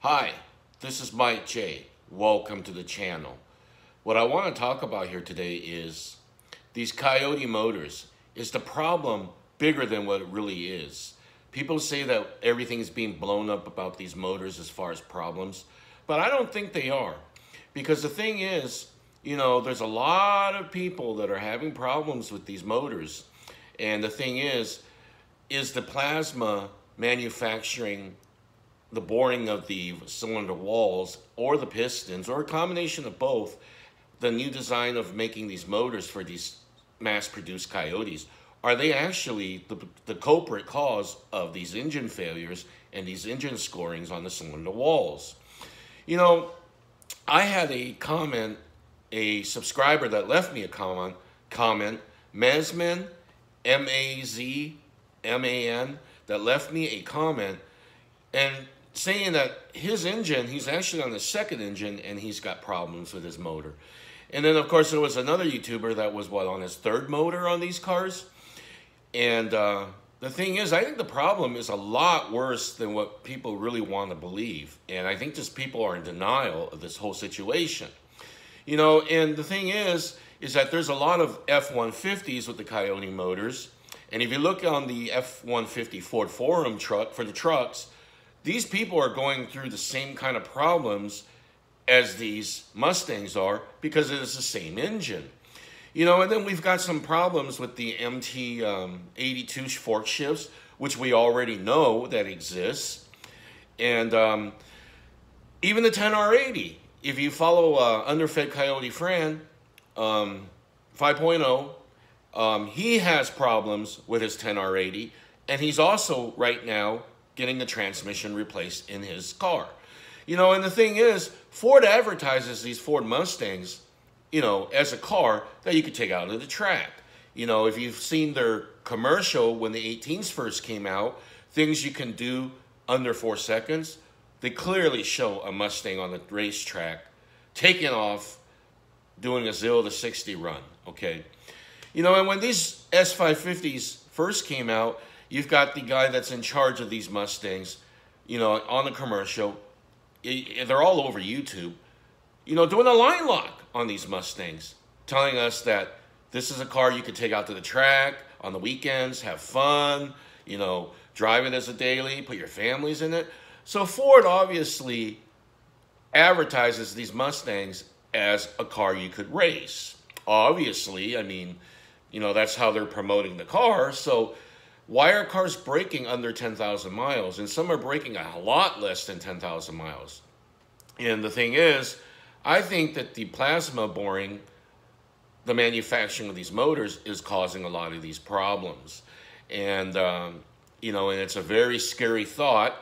Hi, this is Mike J. Welcome to the channel. What I want to talk about here today is these Coyote motors. Is the problem bigger than what it really is? People say that everything's being blown up about these motors as far as problems, but I don't think they are. Because the thing is, there's a lot of people that are having problems with these motors. And the thing is the plasma manufacturing the boring of the cylinder walls or the pistons or a combination of both, the new design of making these motors for these mass-produced Coyotes, are they actually the culprit cause of these engine failures and these engine scorings on the cylinder walls? I had a subscriber that left me a comment, Mazman, M-A-Z-M-A-N, that left me a comment and saying that his engine, he's actually on the second engine and he's got problems with his motor. And then of course there was another YouTuber that was on his third motor on these cars. And the thing is, I think the problem is a lot worse than what people really want to believe. And I think just people are in denial of this whole situation. And the thing is that there's a lot of F-150s with the Coyote motors. And if you look on the F-150 Ford forum truck for the trucks, these people are going through the same kind of problems as these Mustangs are because it is the same engine. And then we've got some problems with the MT-82 fork shifts, which we already know that exists. And even the 10R80, if you follow Underfed Coyote Fran 5.0, he has problems with his 10R80, and he's also right now getting the transmission replaced in his car. And the thing is, Ford advertises these Ford Mustangs, as a car that you could take out of the track. If you've seen their commercial when the 18s first came out, things you can do under 4 seconds, they clearly show a Mustang on the racetrack taking off, doing a 0 to 60 run, okay? And when these S550s first came out, you've got the guy that's in charge of these Mustangs, on the commercial. They're all over YouTube, doing a line lock on these Mustangs, telling us that this is a car you could take out to the track on the weekends, have fun, drive it as a daily, put your families in it. So Ford obviously advertises these Mustangs as a car you could race. Obviously, that's how they're promoting the car. So why are cars braking under 10,000 miles? And some are braking a lot less than 10,000 miles. And the thing is, I think that the plasma boring, the manufacturing of these motors, is causing a lot of these problems. And, and it's a very scary thought.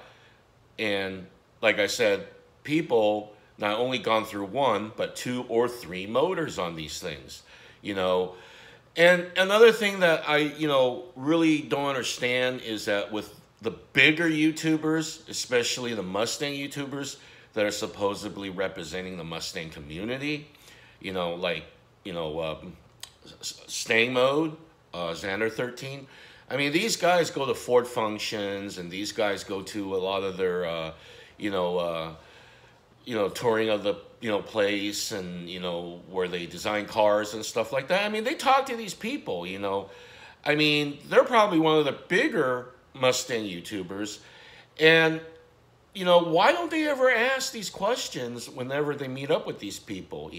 And like I said, people not only gone through 1, but 2 or 3 motors on these things, And another thing that I, really don't understand is that with the bigger YouTubers, especially the Mustang YouTubers that are supposedly representing the Mustang community, Stang Mode, Xander 13. These guys go to Ford functions, and these guys go to a lot of their, touring of the, place and, where they design cars and stuff like that. They talk to these people, they're probably one of the bigger Mustang YouTubers. And, why don't they ever ask these questions whenever they meet up with these people,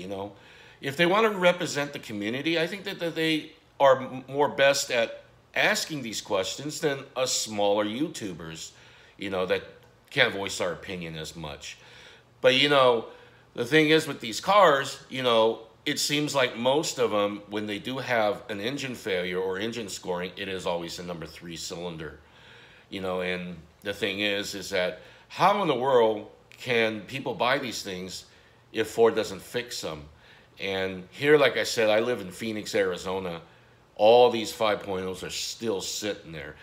If they want to represent the community, I think that they are more best at asking these questions than us smaller YouTubers, that can't voice our opinion as much. But, the thing is with these cars, it seems like most of them, when they do have an engine failure or engine scoring, it is always the number 3 cylinder. And the thing is that how in the world can people buy these things if Ford doesn't fix them? And here, like I said, I live in Phoenix, Arizona. All these 5.0s are still sitting there.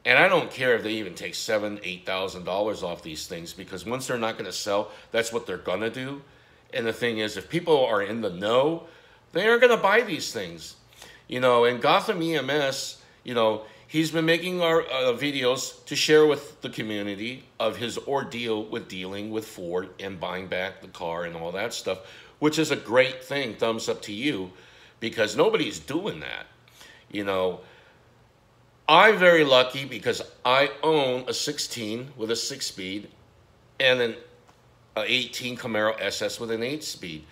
And I don't care if they even take $7,000, $8,000 off these things, because once they're not going to sell, that's what they're going to do. And the thing is, if people are in the know, they aren't going to buy these things. And Gotham EMS, He's been making our videos to share with the community of his ordeal with dealing with Ford and buying back the car and all that stuff, which is a great thing. Thumbs up to you, because nobody's doing that. You know, I'm very lucky because I own a 16 with a 6-speed and an 18 Camaro SS with an 8-speed.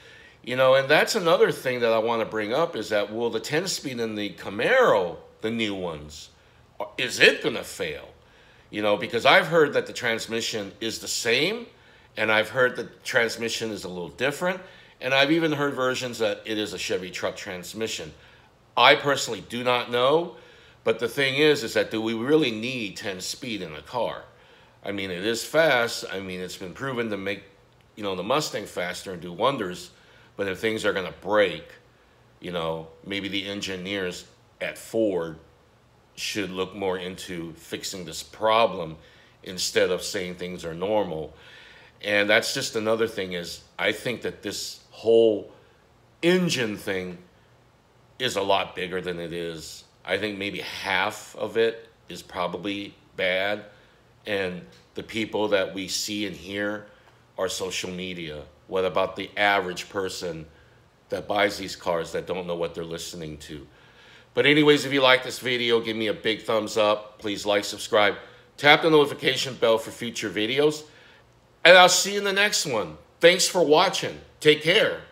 You know, and that's another thing that I want to bring up is that, will the 10-speed in the Camaro, the new ones, is it going to fail? You know, because I've heard that the transmission is the same, and I've heard the transmission is a little different, and I've even heard versions that it is a Chevy truck transmission. I personally do not know, but the thing is that do we really need 10-speed in a car? I mean, it is fast. I mean, it's been proven to make, you know, the Mustang faster and do wonders, but if things are going to break, you know, maybe the engineers at Ford should look more into fixing this problem instead of saying things are normal. And that's just another thing is, I think that this whole engine thing is a lot bigger than it is. I think maybe half of it is probably bad, and the people that we see and hear are social media. What about the average person that buys these cars that don't know what they're listening to? But anyways, if you like this video, give me a big thumbs up. Please like, subscribe, tap the notification bell for future videos, and I'll see you in the next one. Thanks for watching. Take care.